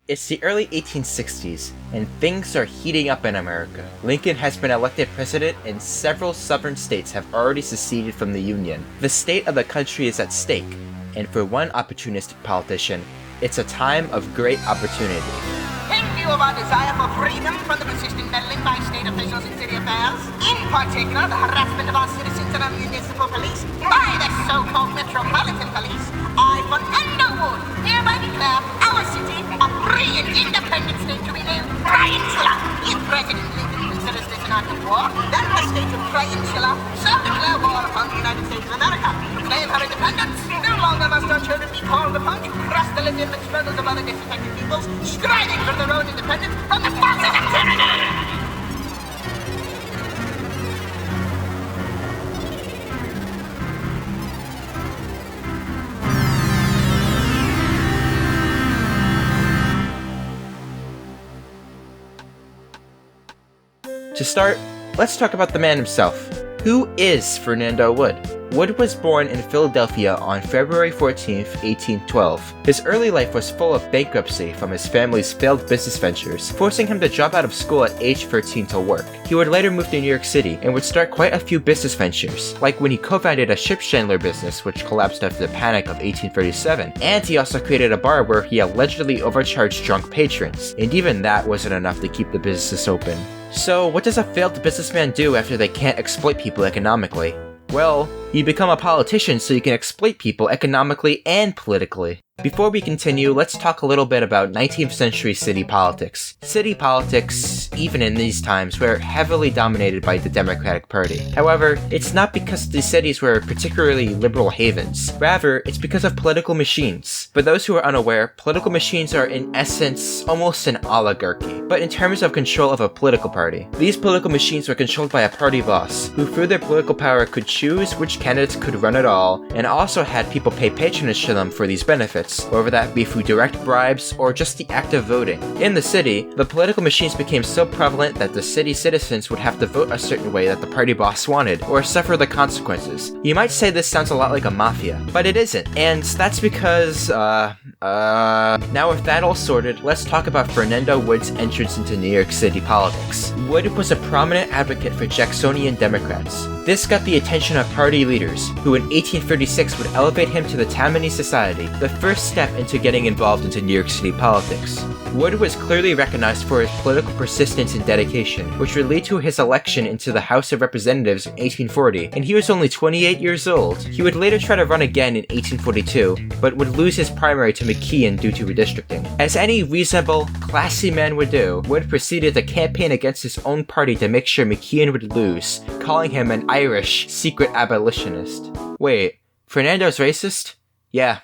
It's the early 1860s, and things are heating up in America. Lincoln has been elected president, and several southern states have already seceded from the Union. The state of the country is at stake, and for one opportunistic politician, it's a time of great opportunity. In view of our desire for freedom from the persistent meddling by state officials in city affairs, in particular the harassment of our citizens and our municipal police by the so-called metropolitan police, I, Fernando Wood, hereby declare our city a free and independent state to be named Tri-Insula. If President Lincoln considers this an act of war, then the state of Tri-Insula shall declare war upon the United States of America. Proclaim her independence. No longer must our children be called upon to cross the legitimate struggles of other disaffected peoples, striving for their own independence from the forces of tyranny. To start, let's talk about the man himself. Who is Fernando Wood? Wood was born in Philadelphia on February 14, 1812. His early life was full of bankruptcy from his family's failed business ventures, forcing him to drop out of school at age 13 to work. He would later move to New York City and would start quite a few business ventures, like when he co-founded a ship chandler business which collapsed after the Panic of 1837, and he also created a bar where he allegedly overcharged drunk patrons, and even that wasn't enough to keep the business open. So what does a failed businessman do after they can't exploit people economically? Well, you become a politician so you can exploit people economically and politically. Before we continue, let's talk a little bit about 19th century city politics. City politics, even in these times, were heavily dominated by the Democratic Party. However, it's not because these cities were particularly liberal havens. Rather, it's because of political machines. For those who are unaware, political machines are in essence almost an oligarchy, but in terms of control of a political party. These political machines were controlled by a party boss, who through their political power could choose which candidates could run at all, and also had people pay patronage to them for these benefits, whether that be through direct bribes or just the act of voting. In the city, the political machines became so prevalent that the city citizens would have to vote a certain way that the party boss wanted, or suffer the consequences. You might say this sounds a lot like a mafia, but it isn't, and that's because, Now with that all sorted, let's talk about Fernando Wood's entrance into New York City politics. Wood was a prominent advocate for Jacksonian Democrats. This got the attention of party leaders, who in 1836 would elevate him to the Tammany Society, the first step into getting involved into New York City politics. Wood was clearly recognized for his political persistence and dedication, which would lead to his election into the House of Representatives in 1840, and he was only 28 years old. He would later try to run again in 1842, but would lose his primary to McKeon due to redistricting. As any reasonable, classy man would do, Wood proceeded to campaign against his own party to make sure McKeon would lose, calling him an Irish secret abolitionist. Wait, Fernando's racist? Yeah.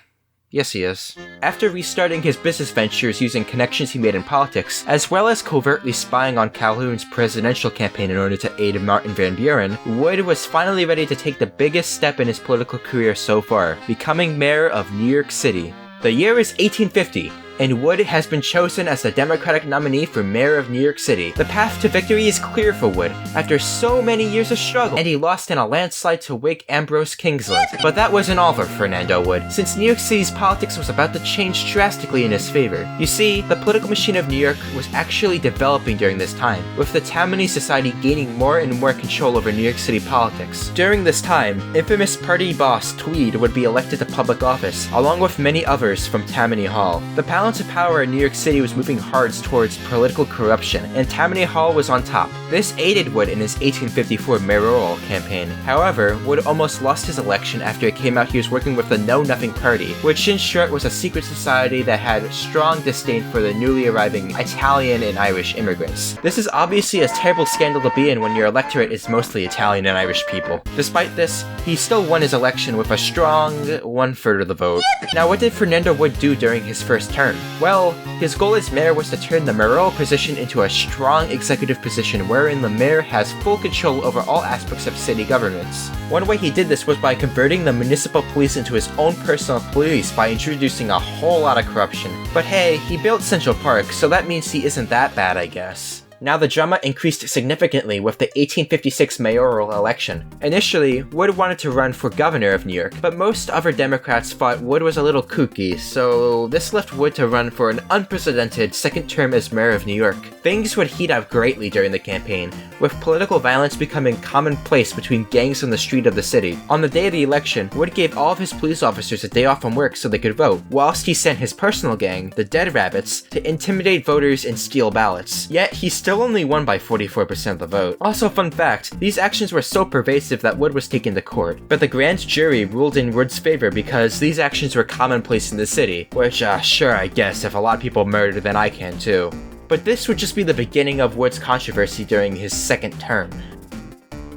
Yes, he is. After restarting his business ventures using connections he made in politics, as well as covertly spying on Calhoun's presidential campaign in order to aid Martin Van Buren, Wood was finally ready to take the biggest step in his political career so far, becoming mayor of New York City. The year is 1850, and Wood has been chosen as the Democratic nominee for mayor of New York City. The path to victory is clear for Wood after so many years of struggle, and he lost in a landslide to Whig Ambrose Kingsland. But that wasn't all for Fernando Wood, since New York City's politics was about to change drastically in his favor. You see, the political machine of New York was actually developing during this time, with the Tammany Society gaining more and more control over New York City politics. During this time, infamous party boss Tweed would be elected to public office, along with many others from Tammany Hall. The balance of power in New York City was moving hard towards political corruption, and Tammany Hall was on top. This aided Wood in his 1854 mayoral campaign. However, Wood almost lost his election after it came out he was working with the Know Nothing Party, which in short was a secret society that had strong disdain for the newly arriving Italian and Irish immigrants. This is obviously a terrible scandal to be in when your electorate is mostly Italian and Irish people. Despite this, he still won his election with a strong 1/3 of the vote. Now, what did Fernando Wood do during his first term? Well, his goal as mayor was to turn the mayoral position into a strong executive position wherein the mayor has full control over all aspects of city governance. One way he did this was by converting the municipal police into his own personal police by introducing a whole lot of corruption. But hey, he built Central Park, so that means he isn't that bad, I guess. Now the drama increased significantly with the 1856 mayoral election. Initially, Wood wanted to run for governor of New York, but most other Democrats thought Wood was a little kooky, so this left Wood to run for an unprecedented second term as mayor of New York. Things would heat up greatly during the campaign, with political violence becoming commonplace between gangs on the street of the city. On the day of the election, Wood gave all of his police officers a day off from work so they could vote, whilst he sent his personal gang, the Dead Rabbits, to intimidate voters and steal ballots. Yet, he still only won by 44% of the vote. Also, fun fact, these actions were so pervasive that Wood was taken to court, but the grand jury ruled in Wood's favor because these actions were commonplace in the city, which, sure, I guess, if a lot of people murder, then I can too. But this would just be the beginning of Wood's controversy during his second term.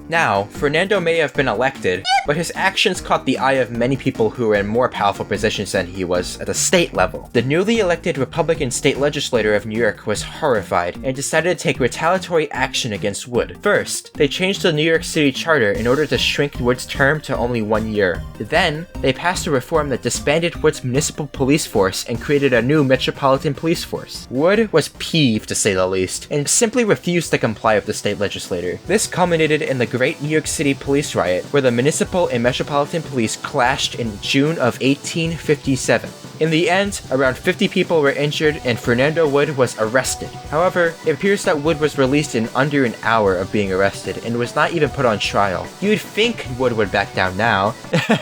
Now, Fernando may have been elected, but his actions caught the eye of many people who were in more powerful positions than he was at the state level. The newly elected Republican state legislator of New York was horrified and decided to take retaliatory action against Wood. First, they changed the New York City charter in order to shrink Wood's term to only 1 year. Then, they passed a reform that disbanded Wood's municipal police force and created a new metropolitan police force. Wood was peeved, to say the least, and simply refused to comply with the state legislator. This culminated in the Great New York City police riot, where the municipal and metropolitan police clashed in June of 1857. In the end, around 50 people were injured and Fernando Wood was arrested. However, it appears that Wood was released in under an hour of being arrested and was not even put on trial. You'd think Wood would back down now.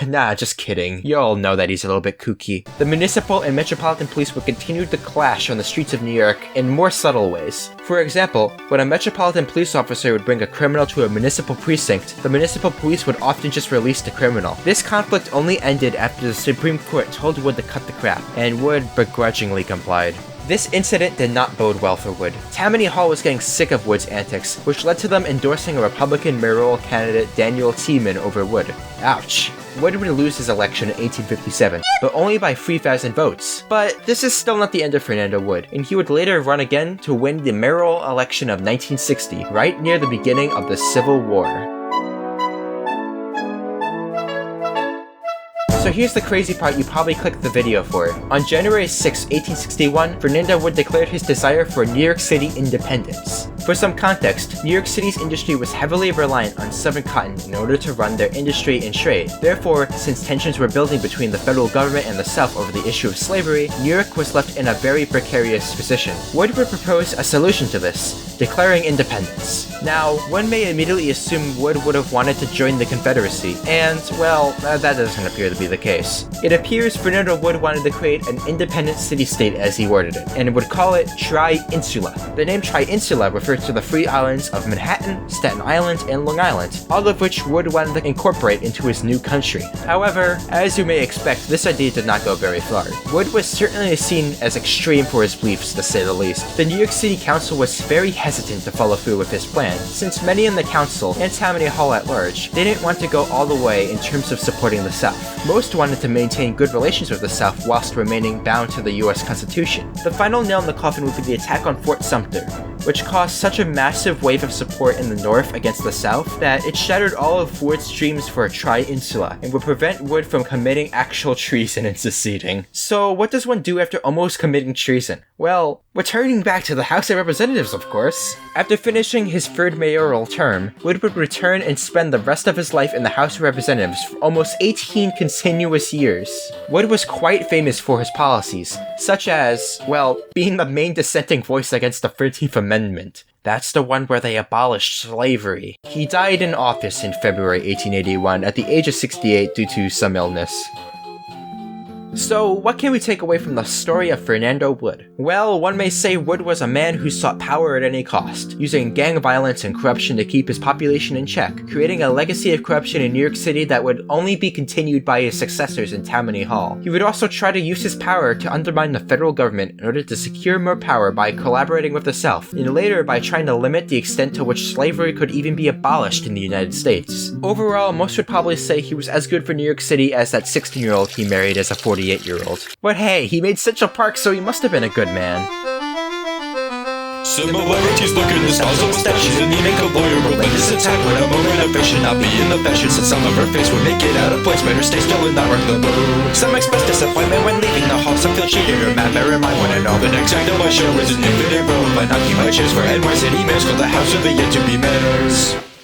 Nah, just kidding. You all know that he's a little bit kooky. The municipal and metropolitan police would continue to clash on the streets of New York in more subtle ways. For example, when a metropolitan police officer would bring a criminal to a municipal precinct, the municipal police would often just release the criminal. This conflict only ended after the Supreme Court told Wood to cut the crap, and Wood begrudgingly complied. This incident did not bode well for Wood. Tammany Hall was getting sick of Wood's antics, which led to them endorsing a Republican mayoral candidate Daniel Tiemann over Wood. Ouch. Wood would lose his election in 1857, but only by 3,000 votes. But this is still not the end of Fernando Wood, and he would later run again to win the mayoral election of 1960, right near the beginning of the Civil War. So here's the crazy part you probably clicked the video for. On January 6, 1861, Fernando Wood declared his desire for New York City independence. For some context, New York City's industry was heavily reliant on southern cotton in order to run their industry and trade. Therefore, since tensions were building between the federal government and the South over the issue of slavery, New York was left in a very precarious position. Wood would propose a solution to this, declaring independence. Now, one may immediately assume Wood would have wanted to join the Confederacy, and, well, that doesn't appear to be the case. It appears Fernando Wood wanted to create an independent city-state as he worded it, and would call it Tri-Insula. The name Tri-Insula refers to the three islands of Manhattan, Staten Island, and Long Island, all of which Wood wanted to incorporate into his new country. However, as you may expect, this idea did not go very far. Wood was certainly seen as extreme for his beliefs, to say the least. The New York City Council was very hesitant to follow through with his plan, since many in the council, and Tammany Hall at large, didn't want to go all the way in terms of supporting the South. Most wanted to maintain good relations with the South whilst remaining bound to the US Constitution. The final nail in the coffin would be the attack on Fort Sumter, which caused such a massive wave of support in the North against the South that it shattered all of Wood's dreams for a Tri-Insula and would prevent Wood from committing actual treason and seceding. So what does one do after almost committing treason? Well, returning back to the House of Representatives, of course. After finishing his third mayoral term, Wood would return and spend the rest of his life in the House of Representatives for almost 18 continuous years. Wood was quite famous for his policies, such as, well, being the main dissenting voice against the 13th Amendment. That's the one where they abolished slavery. He died in office in February 1881 at the age of 68 due to some illness. So, what can we take away from the story of Fernando Wood? Well, one may say Wood was a man who sought power at any cost, using gang violence and corruption to keep his population in check, creating a legacy of corruption in New York City that would only be continued by his successors in Tammany Hall. He would also try to use his power to undermine the federal government in order to secure more power by collaborating with the South, and later by trying to limit the extent to which slavery could even be abolished in the United States. Overall, most would probably say he was as good for New York City as that 16-year-old he married as a 48-year-old. But hey, he made Central Park, so he must have been a good man. Similarities look in the styles of a statue. Didn't make a lawyer relentless attack when a moment of should not be in the fashion. Since some of her face would make it out of place, better stay still and not rock the boat. Some express disappointment when leaving the hall. Some feel cheated or mad. Bear in mind when and all the next act of my show is an infinite road. but occupy chairs for NY City mayors called the House of the Yet-to-be Mayors.